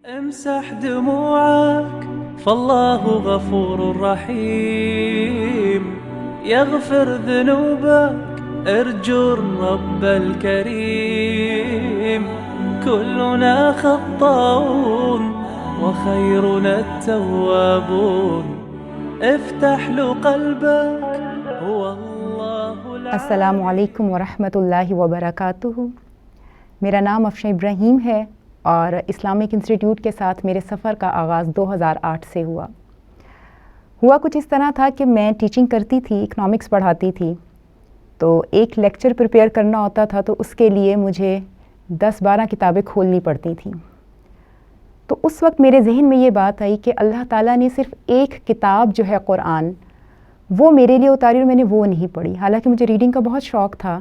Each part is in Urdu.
امسح دموعك فالله غفور رحيم يغفر ذنوبك ارجو الرب الكريم كلنا خطاؤون وخيرنا التوابون افتح له قلبك هو الله السلام علیکم ورحمۃ اللہ وبرکاتہ۔ میرا نام افشاں ابراہیم ہے اور اسلامک انسٹیٹیوٹ کے ساتھ میرے سفر کا آغاز 2008 سے ہوا کچھ اس طرح تھا کہ میں ٹیچنگ کرتی تھی، اکنامکس پڑھاتی تھی، تو ایک لیکچر پریپیئر کرنا ہوتا تھا تو اس کے لیے مجھے 10-12 کتابیں کھولنی پڑتی تھیں۔ تو اس وقت میرے ذہن میں یہ بات آئی کہ اللہ تعالیٰ نے صرف ایک کتاب جو ہے قرآن وہ میرے لیے اتاری اور میں نے وہ نہیں پڑھی۔ حالانکہ مجھے ریڈنگ کا بہت شوق تھا،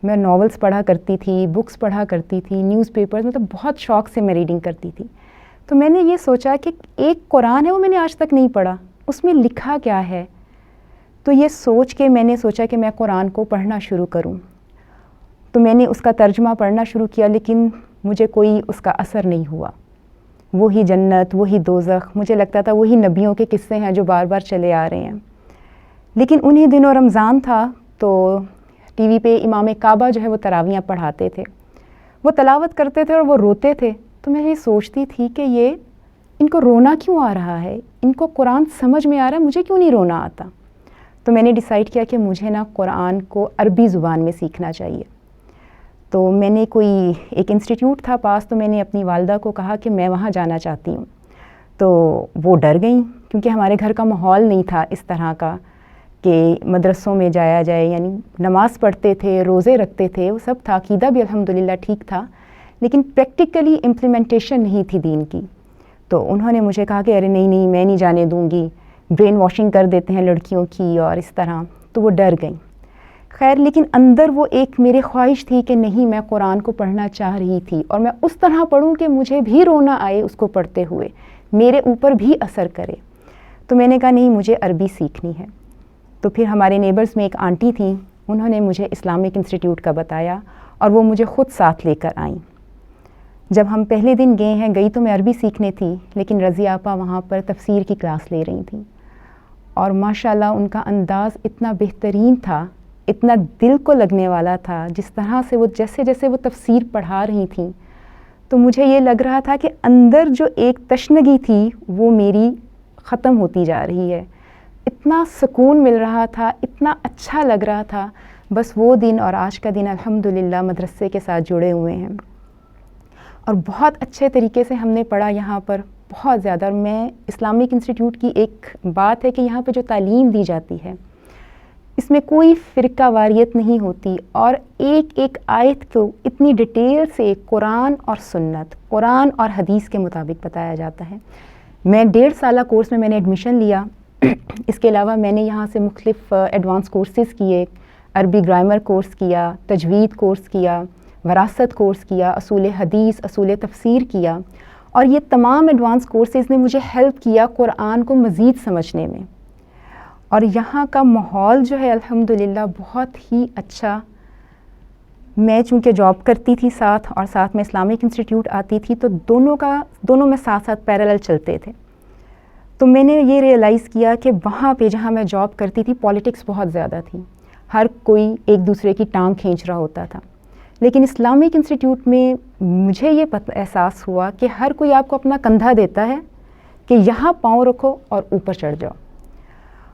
میں ناولس پڑھا کرتی تھی، بکس پڑھا کرتی تھی، نیوز پیپرز، مطلب بہت شوق سے میں ریڈنگ کرتی تھی۔ تو میں نے یہ سوچا کہ ایک قرآن ہے وہ میں نے آج تک نہیں پڑھا، اس میں لکھا کیا ہے؟ تو یہ سوچ کے میں نے سوچا کہ میں قرآن کو پڑھنا شروع کروں۔ تو میں نے اس کا ترجمہ پڑھنا شروع کیا، لیکن مجھے کوئی اس کا اثر نہیں ہوا۔ وہی جنت، وہی دوزخ، مجھے لگتا تھا وہی نبیوں کے قصے ہیں جو بار بار چلے آ رہے ہیں۔ لیکن انہی دنوں رمضان تھا تو ٹی وی پہ امام کعبہ جو ہے وہ تراویحیں پڑھاتے تھے، وہ تلاوت کرتے تھے اور وہ روتے تھے۔ تو میں یہ سوچتی تھی کہ ان کو رونا کیوں آ رہا ہے؟ ان کو قرآن سمجھ میں آ رہا ہے، مجھے کیوں نہیں رونا آتا؟ تو میں نے ڈیسائیڈ کیا کہ مجھے قرآن کو عربی زبان میں سیکھنا چاہیے۔ تو میں نے ایک انسٹیٹیوٹ تھا پاس، تو میں نے اپنی والدہ کو کہا کہ میں وہاں جانا چاہتی ہوں۔ تو وہ ڈر گئیں کیونکہ ہمارے گھر کا ماحول نہیں تھا اس طرح کا کہ مدرسوں میں جایا جائے، یعنی نماز پڑھتے تھے، روزے رکھتے تھے، وہ سب تھا، عقیدہ بھی الحمدللہ ٹھیک تھا، لیکن پریکٹیکلی امپلیمنٹیشن نہیں تھی دین کی۔ تو انہوں نے مجھے کہا کہ ارے نہیں میں نہیں جانے دوں گی، برین واشنگ کر دیتے ہیں لڑکیوں کی اور اس طرح، تو وہ ڈر گئیں۔ خیر، لیکن اندر وہ ایک میرے خواہش تھی کہ نہیں، میں قرآن کو پڑھنا چاہ رہی تھی اور میں اس طرح پڑھوں کہ مجھے بھی رونا آئے اس کو پڑھتے ہوئے، میرے اوپر بھی اثر کرے۔ تو میں نے کہا نہیں، مجھے عربی سیکھنی ہے۔ تو پھر ہمارے نیبرز میں ایک آنٹی تھیں، انہوں نے مجھے اسلامک انسٹیٹیوٹ کا بتایا اور وہ مجھے خود ساتھ لے کر آئیں۔ جب ہم پہلے دن گئی تو میں عربی سیکھنے تھی، لیکن رضیہ آپا وہاں پر تفسیر کی کلاس لے رہی تھیں، اور ماشاءاللہ ان کا انداز اتنا بہترین تھا، اتنا دل کو لگنے والا تھا، جس طرح سے وہ جیسے وہ تفسیر پڑھا رہی تھیں، تو مجھے یہ لگ رہا تھا کہ اندر جو ایک تشنگی تھی وہ میری ختم ہوتی جا رہی ہے۔ اتنا سکون مل رہا تھا، اتنا اچھا لگ رہا تھا۔ بس وہ دن اور آج کا دن الحمدللہ مدرسے کے ساتھ جڑے ہوئے ہیں، اور بہت اچھے طریقے سے ہم نے پڑھا یہاں پر، بہت زیادہ۔ اور میں اسلامک انسٹیٹیوٹ کی ایک بات ہے کہ یہاں پہ جو تعلیم دی جاتی ہے اس میں کوئی فرقہ واریت نہیں ہوتی، اور ایک ایک آیت کو اتنی ڈیٹیل سے قرآن اور سنت، قرآن اور حدیث کے مطابق بتایا جاتا ہے۔ میں 1.5 سالہ کورس میں نے ایڈمیشن لیا۔ اس کے علاوہ میں نے یہاں سے مختلف ایڈوانس کورسز کیے، عربی گرامر کورس کیا، تجوید کورس کیا، وراثت کورس کیا، اصول حدیث، اصول تفسیر کیا، اور یہ تمام ایڈوانس کورسز نے مجھے ہیلپ کیا قرآن کو مزید سمجھنے میں۔ اور یہاں کا ماحول جو ہے الحمدللہ بہت ہی اچھا۔ میں چونکہ جاب کرتی تھی ساتھ، اور ساتھ میں اسلامک انسٹیٹیوٹ آتی تھی، تو دونوں میں ساتھ پیرالل چلتے تھے۔ تو میں نے یہ ریئلائز کیا کہ وہاں پہ جہاں میں جاب کرتی تھی پالیٹکس بہت زیادہ تھی، ہر کوئی ایک دوسرے کی ٹانگ کھینچ رہا ہوتا تھا، لیکن اسلامک انسٹیٹیوٹ میں مجھے یہ احساس ہوا کہ ہر کوئی آپ کو اپنا کندھا دیتا ہے کہ یہاں پاؤں رکھو اور اوپر چڑھ جاؤ۔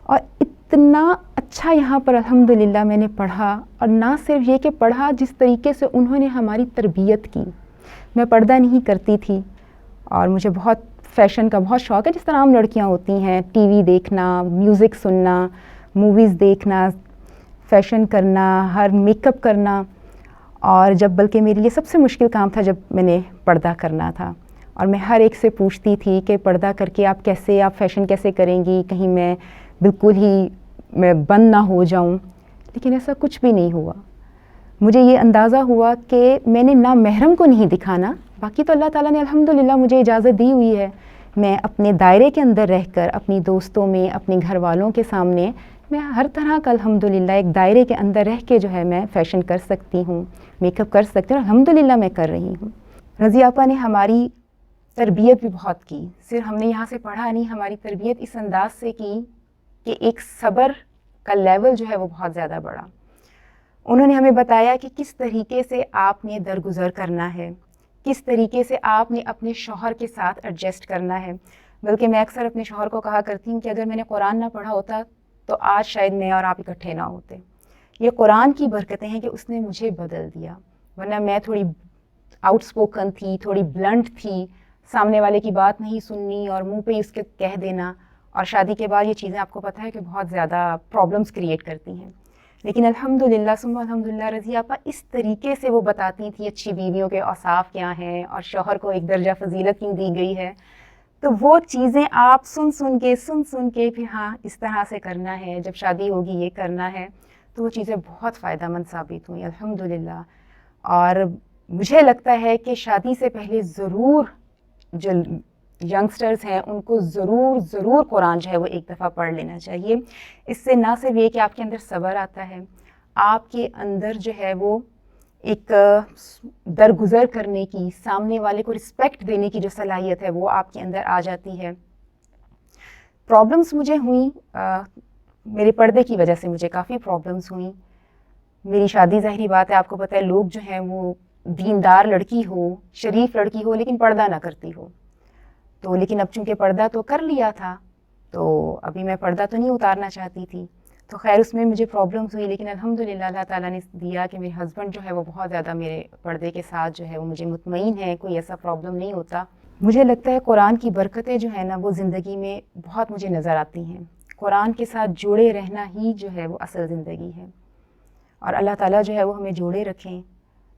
اور اتنا اچھا یہاں پر الحمدللہ میں نے پڑھا، اور نہ صرف یہ کہ پڑھا، جس طریقے سے انہوں نے ہماری تربیت کی۔ میں پردہ نہیں کرتی تھی، اور مجھے بہت فیشن کا بہت شوق ہے، جس طرح عام لڑکیاں ہوتی ہیں، ٹی وی دیکھنا، میوزک سننا، موویز دیکھنا، فیشن کرنا، ہر میک اپ کرنا، اور بلکہ میرے لیے سب سے مشکل کام تھا جب میں نے پردہ کرنا تھا، اور میں ہر ایک سے پوچھتی تھی کہ پردہ کر کے آپ فیشن کیسے کریں گی، کہیں میں بالکل ہی بند نہ ہو جاؤں، لیکن ایسا کچھ بھی نہیں ہوا۔ مجھے یہ اندازہ ہوا کہ میں نے نہ محرم کو نہیں دکھانا، باقی تو اللہ تعالیٰ نے الحمدللہ مجھے اجازت دی ہوئی ہے، میں اپنے دائرے کے اندر رہ کر، اپنی دوستوں میں، اپنے گھر والوں کے سامنے، میں ہر طرح کا الحمدللہ ایک دائرے کے اندر رہ کے جو ہے میں فیشن کر سکتی ہوں، میک اپ کر سکتی ہوں، الحمدللہ میں کر رہی ہوں۔ رضیہ آپا نے ہماری تربیت بھی بہت کی. صرف ہم نے یہاں سے پڑھا نہیں, ہماری تربیت اس انداز سے کی کہ ایک صبر کا لیول جو ہے وہ بہت زیادہ بڑھا. انہوں نے ہمیں بتایا کہ کس طریقے سے آپ نے درگزر کرنا ہے, کس طریقے سے آپ نے اپنے شوہر کے ساتھ ایڈجسٹ کرنا ہے. بلکہ میں اکثر اپنے شوہر کو کہا کرتی ہوں کہ اگر میں نے قرآن نہ پڑھا ہوتا تو آج شاید میں اور آپ اکٹھے نہ ہوتے. یہ قرآن کی برکتیں ہیں کہ اس نے مجھے بدل دیا, ورنہ میں تھوڑی آؤٹ اسپوکن تھی, تھوڑی بلنٹ تھی, سامنے والے کی بات نہیں سننی اور منہ پہ ہی اس کے کہہ دینا. اور شادی کے بعد یہ چیزیں آپ کو پتہ ہے کہ بہت زیادہ پرابلمس کریٹ کرتی ہیں. لیکن الحمدللہ ثم الحمدللہ رضیہ آپا اس طریقے سے وہ بتاتی تھی اچھی بیویوں کے اوصاف کیا ہیں اور شوہر کو ایک درجہ فضیلت کیوں دی گئی ہے. تو وہ چیزیں آپ سن کے پھر ہاں اس طرح سے کرنا ہے, جب شادی ہوگی یہ کرنا ہے, تو وہ چیزیں بہت فائدہ مند ثابت ہوئیں الحمدللہ. اور مجھے لگتا ہے کہ شادی سے پہلے ضرور جو ینگسٹرز ہیں ان کو ضرور قرآن جو ہے وہ ایک دفعہ پڑھ لینا چاہیے. اس سے نہ صرف یہ کہ آپ کے اندر صبر آتا ہے, آپ کے اندر جو ہے وہ ایک درگزر کرنے کی, سامنے والے کو رسپیکٹ دینے کی جو صلاحیت ہے وہ آپ کے اندر آ جاتی ہے. پرابلمس مجھے ہوئیں, میرے پردے کی وجہ سے مجھے کافی پرابلمس ہوئیں. میری شادی ظاہری بات ہے, آپ کو پتہ ہے لوگ جو ہیں وہ دیندار لڑکی ہو, شریف لڑکی ہو, لیکن پردہ نہ کرتی ہو. تو لیکن اب چونکہ پردہ تو کر لیا تھا تو ابھی میں پردہ تو نہیں اتارنا چاہتی تھی. تو خیر اس میں مجھے پرابلمس ہوئی, لیکن الحمدللہ اللہ تعالیٰ نے دیا کہ میرے ہسبینڈ جو ہے وہ بہت زیادہ میرے پردے کے ساتھ جو ہے وہ مجھے مطمئن ہے, کوئی ایسا پرابلم نہیں ہوتا. مجھے لگتا ہے قرآن کی برکتیں جو ہیں نا وہ زندگی میں بہت مجھے نظر آتی ہیں. قرآن کے ساتھ جڑے رہنا ہی جو ہے وہ اصل زندگی ہے. اور اللہ تعالیٰ جو ہے وہ ہمیں جوڑے رکھیں,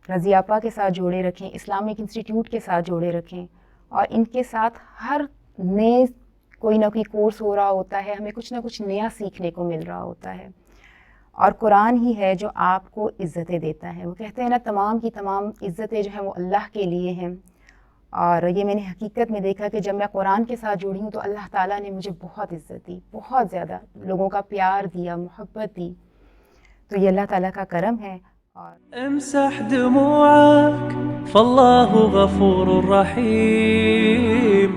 رضیہ آپا کے ساتھ جوڑے رکھیں, اسلامک انسٹیٹیوٹ کے ساتھ جوڑے رکھیں. اور ان کے ساتھ ہر نئے کوئی نہ کوئی کورس ہو رہا ہوتا ہے, ہمیں کچھ نہ کچھ نیا سیکھنے کو مل رہا ہوتا ہے. اور قرآن ہی ہے جو آپ کو عزتیں دیتا ہے. وہ کہتے ہیں نا تمام کی تمام عزتیں جو ہیں وہ اللہ کے لیے ہیں. اور یہ میں نے حقیقت میں دیکھا کہ جب میں قرآن کے ساتھ جڑی ہوں تو اللہ تعالیٰ نے مجھے بہت عزت دی, بہت زیادہ لوگوں کا پیار دیا, محبت دی. تو یہ اللہ تعالیٰ کا کرم ہے. امسح دموعك فالله غفور رحيم.